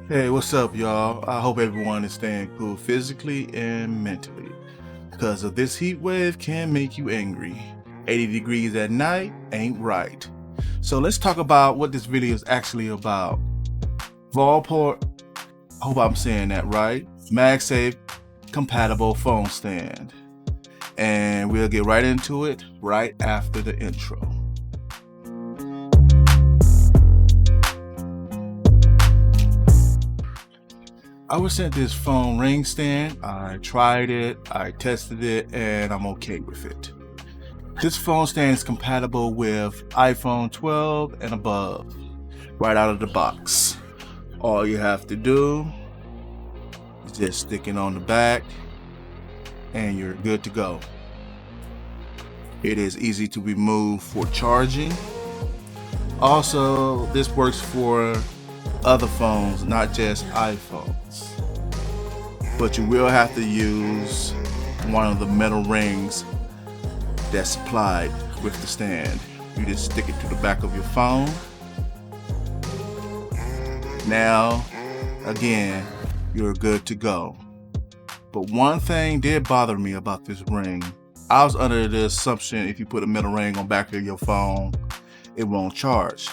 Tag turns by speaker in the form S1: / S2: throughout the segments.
S1: Hey, what's up, y'all? I hope everyone is staying cool physically and mentally, because of this heat wave can make you angry. 80 degrees at night ain't right. So let's talk about what this video is actually about. Volport, hope I'm saying that right, MagSafe compatible phone stand. And we'll get right into it right after the intro. I was sent this phone ring stand. I tried it, I tested it, and I'm okay with it. This phone stand is compatible with iPhone 12 and above, right out of the box. All you have to do is just stick it on the back and you're good to go. It is easy to remove for charging. Also, this works for other phones, not just iPhones. But you will have to use one of the metal rings that's supplied with the stand. You just stick it to the back of your phone. Now, again, you're good to go. But one thing did bother me about this ring. I was under the assumption if you put a metal ring on the back of your phone, it won't charge.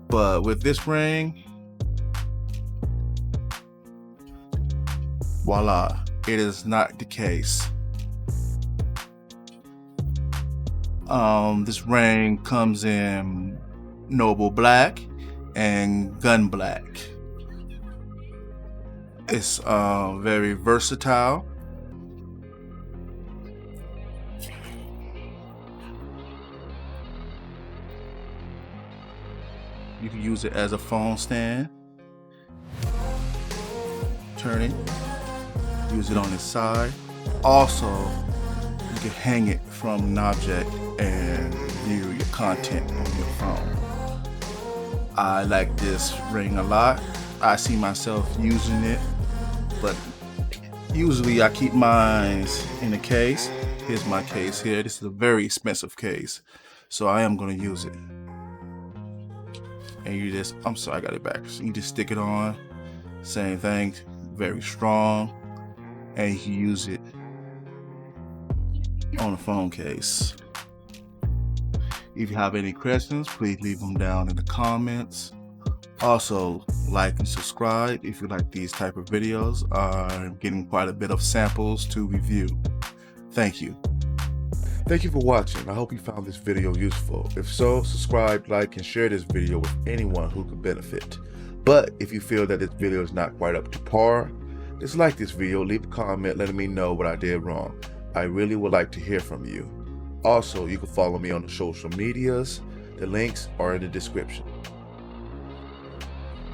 S1: But with this ring, voila, it is not the case. This ring comes in Noble Black and Gun Black. It's very versatile. You can use it as a phone stand. Turn it. Use it on its side. Also, you can hang it from an object and view your content on your phone. I like this ring a lot. I see myself using it, but usually I keep mine in a case. Here's my case here. This is a very expensive case, so I am going to use it. And you just, I'm sorry, I got it back. So you just stick it on. Same thing, very strong. And you can use it on a phone case. If you have any questions, please leave them down in the comments. Also, like and subscribe if you like these type of videos. I'm getting quite a bit of samples to review. Thank you.
S2: Thank you for watching. I hope you found this video useful. If so, subscribe, like, and share this video with anyone who could benefit. But if you feel that this video is not quite up to par, just like this video, leave a comment letting me know what I did wrong. I really would like to hear from you. Also, you can follow me on the social medias. The links are in the description.